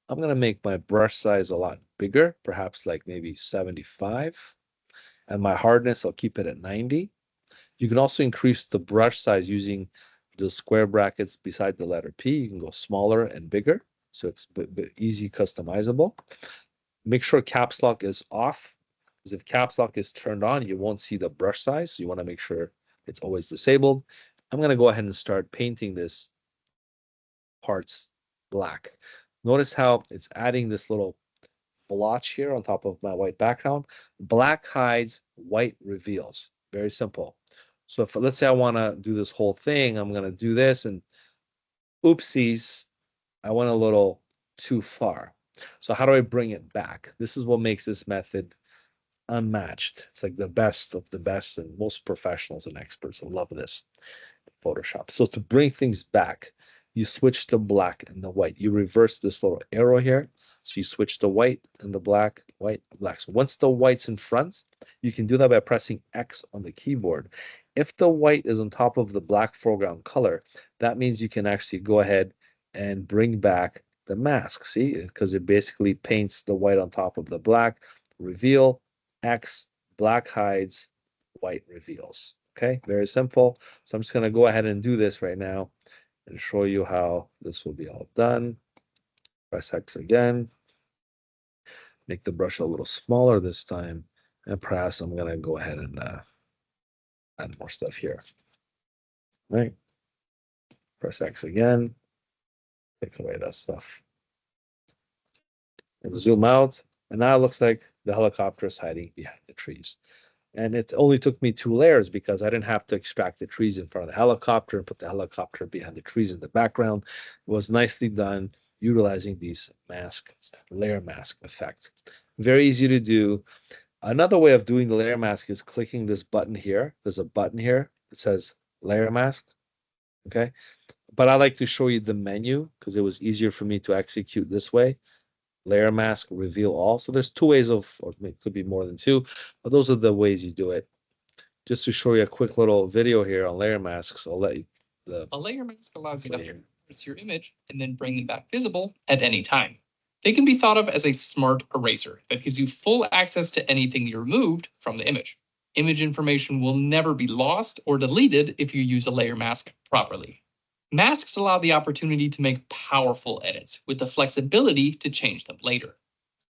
I'm going to make my brush size a lot bigger, perhaps like maybe 75. And my hardness, I'll keep it at 90. You can also increase the brush size using the square brackets beside the letter P. You can go smaller and bigger. So it's easy customizable. Make sure caps lock is off, because if caps lock is turned on, you won't see the brush size. So you want to make sure it's always disabled. I'm going to go ahead and start painting this parts black. Notice how it's adding this little blotch here on top of my white background. Black hides, white reveals. Very simple. So if let's say I want to do this whole thing, I'm going to do this and oopsies, I went a little too far. So how do I bring it back? This is what makes this method unmatched. It's like the best of the best, and most professionals and experts will love this. Photoshop. So to bring things back, you switch to black and the white. You reverse this little arrow here. So you switch the white and the black, white, black. So once the white's in front, you can do that by pressing X on the keyboard. If the white is on top of the black foreground color, that means you can actually go ahead and bring back the mask. See, because it basically paints the white on top of the black. Reveal, X, black hides, white reveals. Okay, very simple. So I'm just going to go ahead and do this right now and show you how this will be all done. Press X again. Make the brush a little smaller this time. And perhaps I'm going to go ahead and add more stuff here. Right. Press X again. Take away that stuff. And zoom out. And now it looks like the helicopter is hiding behind the trees. And it only took me 2 layers because I didn't have to extract the trees in front of the helicopter and put the helicopter behind the trees in the background. It was nicely done utilizing these layer mask effect. Very easy to do. Another way of doing the layer mask is clicking this button here. There's a button here that says layer mask. Okay. But I like to show you the menu because it was easier for me to execute this way. Layer mask, reveal all. So there's 2 ways of, or it could be more than 2, but those are the ways you do it. Just to show you a quick little video here on layer masks, I'll let you. A layer mask allows you to erase your image and then bring it back visible at any time. They can be thought of as a smart eraser that gives you full access to anything you removed from the image. Image information will never be lost or deleted if you use a layer mask properly. Masks allow the opportunity to make powerful edits with the flexibility to change them later.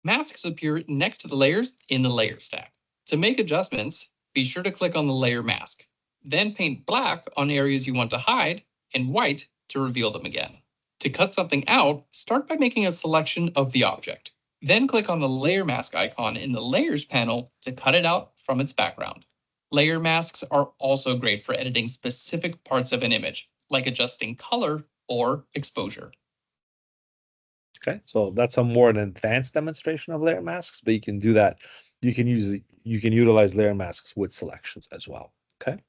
Masks appear next to the layers in the layer stack. To make adjustments, be sure to click on the layer mask. Then paint black on areas you want to hide and white to reveal them again. To cut something out, start by making a selection of the object. Then click on the layer mask icon in the Layers panel to cut it out from its background. Layer masks are also great for editing specific parts of an image, like adjusting color or exposure. Okay, so that's a more an advanced demonstration of layer masks, but you can do that. You can utilize layer masks with selections as well. Okay.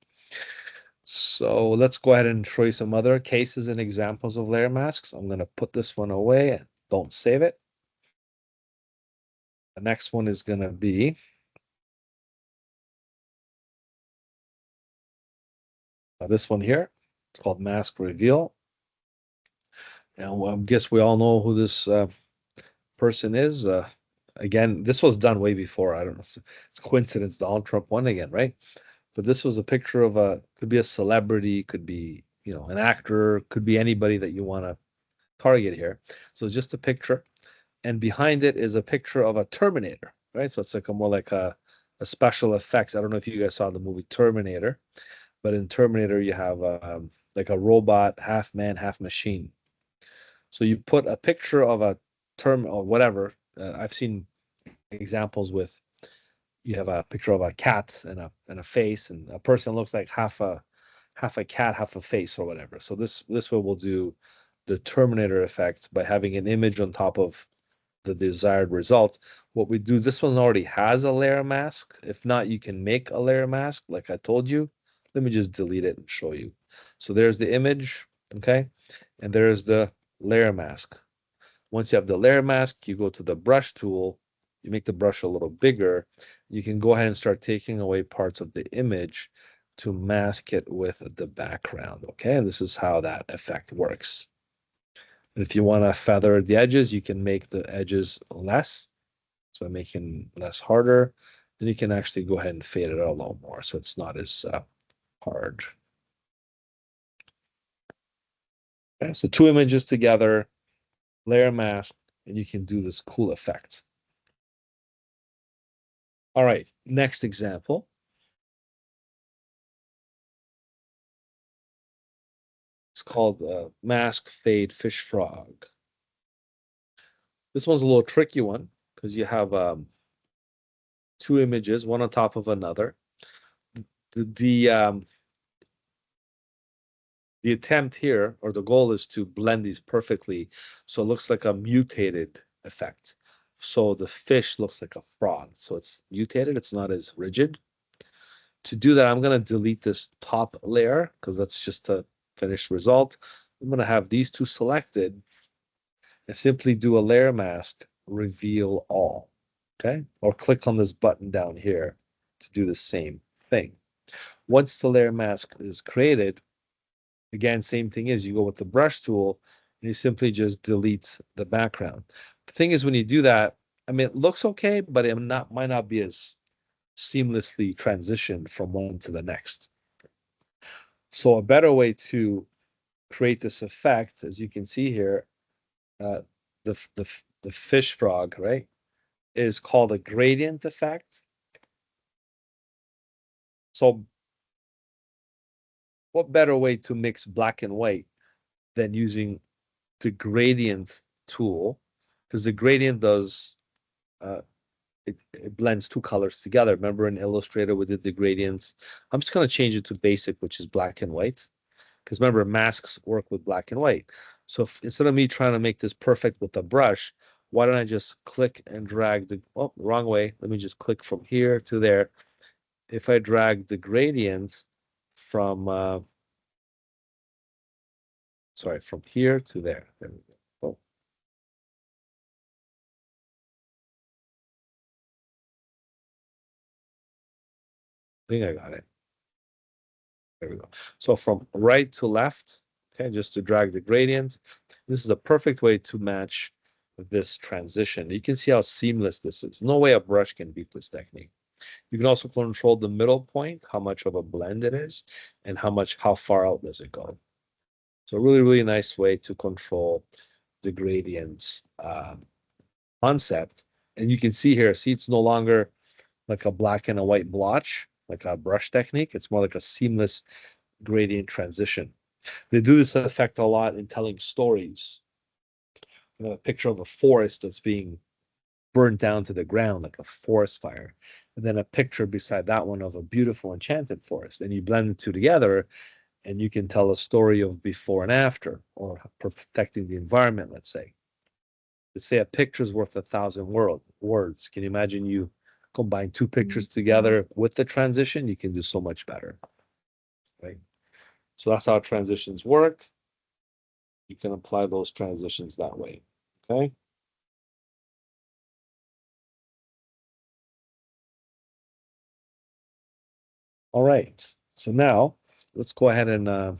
So let's go ahead and show you some other cases and examples of layer masks. I'm going to put this one away and don't save it. The next one is going to be this one here. It's called mask reveal. And I guess we all know who this person is. Again, this was done way before. I don't know if it's coincidence Donald Trump won again, right? But this was a picture of could be a celebrity, could be, an actor, could be anybody that you want to target here. So just a picture. And behind it is a picture of a Terminator, right? So it's like more like a special effects. I don't know if you guys saw the movie Terminator, but in Terminator you have like a robot, half man, half machine. So you put a picture of a term or whatever. I've seen examples with you have a picture of a cat and a face, and a person looks like half a cat, half a face or whatever. So this way we'll do the Terminator effect by having an image on top of the desired result. What we do, this one already has a layer mask. If not, you can make a layer mask like I told you. Let me just delete it and show you. So there's the image, okay? And there's the layer mask. Once you have the layer mask, you go to the brush tool, you make the brush a little bigger. You can go ahead and start taking away parts of the image to mask it with the background, okay? And this is how that effect works. And if you want to feather the edges, you can make the edges less. So making less harder. Then you can actually go ahead and fade it out a little more so it's not as hard. Okay, so 2 images together, layer mask, and you can do this cool effect. All right, next example. called Mask Fade Fish Frog. This one's a little tricky one because you have two images, one on top of another. The the attempt here, or the goal, is to blend these perfectly so it looks like a mutated effect. So the fish looks like a frog. So it's mutated, it's not as rigid. To do that, I'm going to delete this top layer because that's just a finished result. I'm going to have these two selected and simply do a layer mask, reveal all. Okay. Or click on this button down here to do the same thing. Once the layer mask is created, again, same thing is you go with the brush tool and you simply just delete the background. The thing is, when you do that, I mean, it looks okay, but it might not be as seamlessly transitioned from one to the next. So a better way to create this effect, as you can see here, uh, the fish frog, right, is called a gradient effect. So what better way to mix black and white than using the gradient tool? Because the gradient does it blends two colors together. Remember in Illustrator we did the gradients. I'm just going to change it to basic, which is black and white. Because remember, masks work with black and white. So instead of me trying to make this perfect with a brush, why don't I just click and drag wrong way. Let me just click from here to there. If I drag the gradient from, from here to there. There we go. Oh, I think I got it. There we go. So from right to left, okay, just to drag the gradient. This is a perfect way to match this transition. You can see how seamless this is. No way a brush can beat this technique. You can also control the middle point, how much of a blend it is, and how far out does it go. So really, really nice way to control the gradients concept. And you can see here, see, it's no longer like a black and a white blotch, like a brush technique. It's more like a seamless gradient transition. They do this effect a lot in telling stories. You know, a picture of a forest that's being burned down to the ground like a forest fire, and then a picture beside that one of a beautiful enchanted forest. And you blend the two together, and you can tell a story of before and after, or protecting the environment, let's say. Let's say a picture is worth 1,000 words. Can you imagine you combine two pictures together with the transition? You can do so much better, right? So that's how transitions work. You can apply those transitions that way, okay? All right, so now let's go ahead and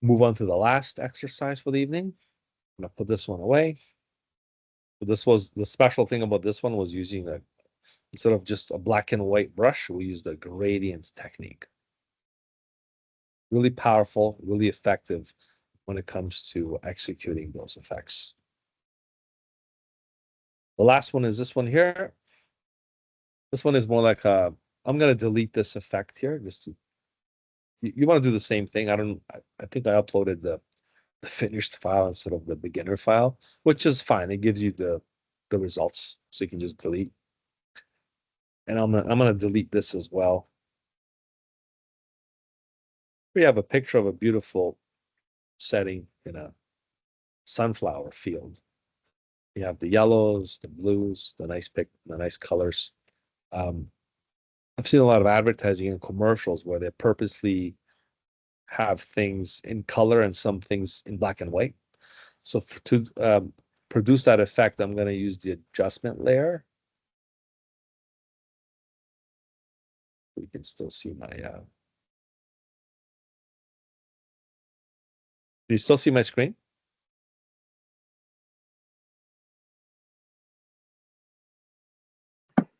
move on to the last exercise for the evening. I'm gonna put this one away. So this was the special thing about this one was using instead of just a black and white brush, we used a gradient technique. Really powerful, really effective when it comes to executing those effects. The last one is this one here. This one is more like I'm gonna delete this effect here. You want to do the same thing. I think I uploaded the finished file instead of the beginner file, which is fine. It gives you the results, so you can just delete. And I'm gonna delete this as well. We have a picture of a beautiful setting in a sunflower field. You have the yellows, the blues, the nice colors. Um, I've seen a lot of advertising and commercials where they purposely have things in color and some things in black and white. So to produce that effect, I'm going to use the adjustment layer. We can still see my. Do you still see my screen?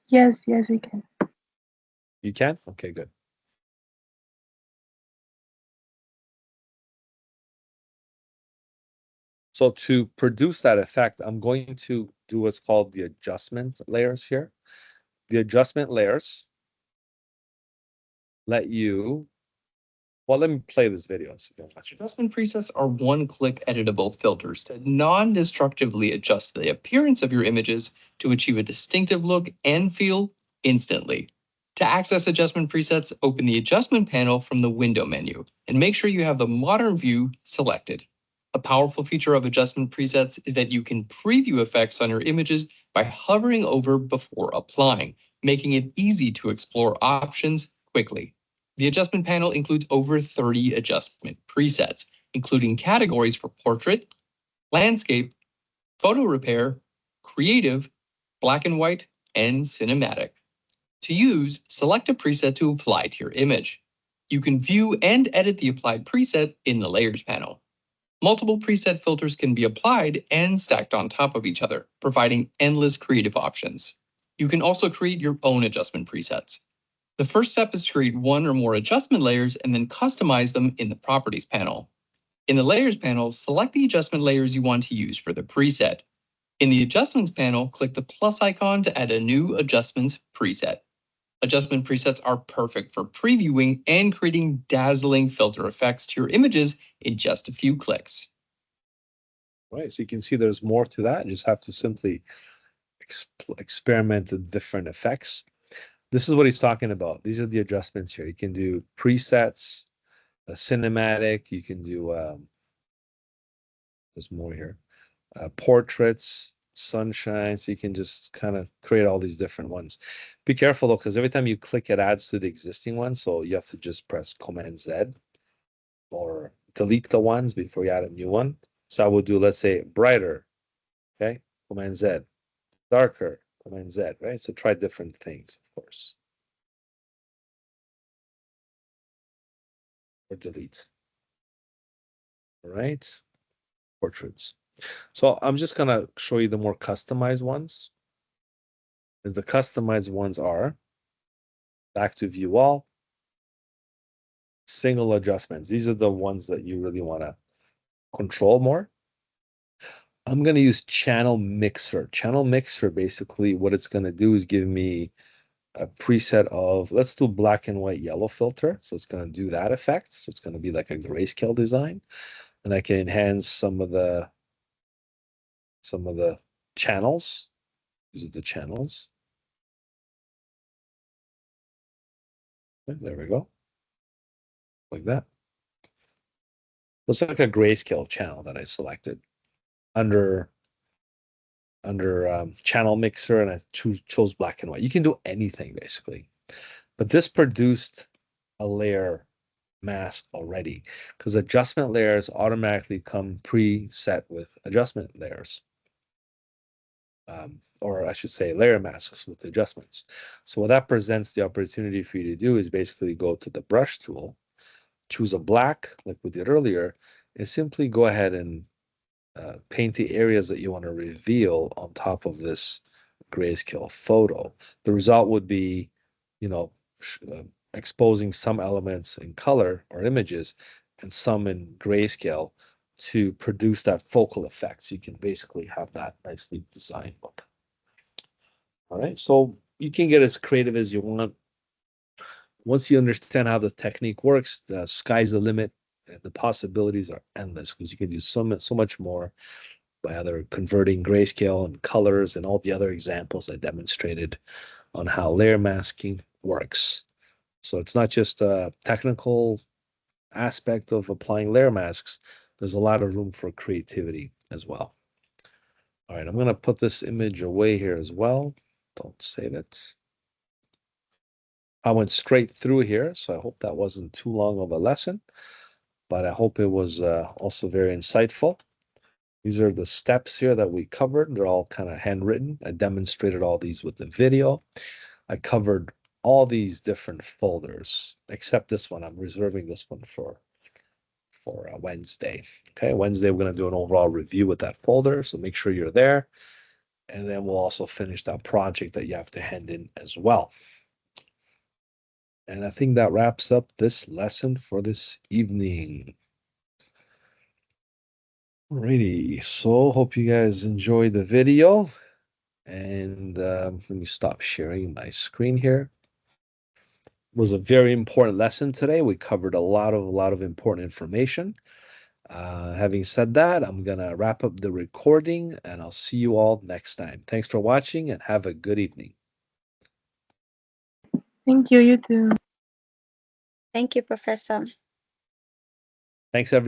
Yes, yes, I can. You can? Okay, good. So to produce that effect, I'm going to do what's called the adjustment layers here. The adjustment layers let you Well, let me play this video so you can watch it. Adjustment presets are one-click editable filters to non-destructively adjust the appearance of your images to achieve a distinctive look and feel instantly. To access adjustment presets, open the adjustment panel from the window menu and make sure you have the modern view selected. A powerful feature of adjustment presets is that you can preview effects on your images by hovering over before applying, making it easy to explore options quickly. The adjustment panel includes over 30 adjustment presets, including categories for portrait, landscape, photo repair, creative, black and white, and cinematic. To use, select a preset to apply to your image. You can view and edit the applied preset in the Layers panel. Multiple preset filters can be applied and stacked on top of each other, providing endless creative options. You can also create your own adjustment presets. The first step is to create one or more adjustment layers and then customize them in the Properties panel. In the Layers panel, select the adjustment layers you want to use for the preset. In the Adjustments panel, click the plus icon to add a new Adjustments preset. Adjustment presets are perfect for previewing and creating dazzling filter effects to your images in just a few clicks. Right, so you can see there's more to that. You just have to simply experiment with different effects. This is what he's talking about. These are the adjustments here. You can do presets, a cinematic. You can do, there's more here, portraits, sunshine. So you can just kind of create all these different ones. Be careful though, because every time you click, it adds to the existing one. So you have to just press Command Z or delete the ones before you add a new one. So I would do, let's say, brighter. Okay, Command Z, darker, Command Z, right? So try different things, of course. Or delete. All right, portraits. So I'm just gonna show you the more customized ones. As the customized ones are back to view all, single adjustments. These are the ones that you really want to control more. I'm going to use channel mixer. Channel mixer, basically what it's going to do is give me a preset of, let's do black and white yellow filter. So it's going to do that effect. So it's going to be like a grayscale design. And I can enhance some of the channels. These are the channels. Okay, there we go. Like that. Looks like a grayscale channel that I selected under channel mixer, and I chose black and white. You can do anything basically, but this produced a layer mask already because adjustment layers automatically come preset with adjustment layers, or I should say layer masks with adjustments. So what that presents the opportunity for you to do is basically go to the brush tool, choose a black like we did earlier, and simply go ahead and paint the areas that you want to reveal on top of this grayscale photo. The result would be, you know, exposing some elements in color or images and some in grayscale to produce that focal effect. So you can basically have that nicely designed look. All right, so you can get as creative as you want. Once you understand how the technique works, the sky's the limit. The possibilities are endless because you can do so much more by either converting grayscale and colors and all the other examples I demonstrated on how layer masking works. So it's not just a technical aspect of applying layer masks. There's a lot of room for creativity as well. All right, I'm going to put this image away here as well. Don't save it. I went straight through here, so I hope that wasn't too long of a lesson, but I hope it was also very insightful. These are the steps here that we covered. They're all kind of handwritten. I demonstrated all these with the video. I covered all these different folders, except this one. I'm reserving this one for Wednesday. Okay, Wednesday, we're going to do an overall review with that folder, so make sure you're there. And then we'll also finish that project that you have to hand in as well. And I think that wraps up this lesson for this evening. Alrighty, so hope you guys enjoyed the video. And let me stop sharing my screen here. was a very important lesson today. We covered a lot of important information. Having said that, I'm gonna wrap up the recording and I'll see you all next time. Thanks for watching and have a good evening. Thank you, you too. Thank you, Professor. Thanks, everyone.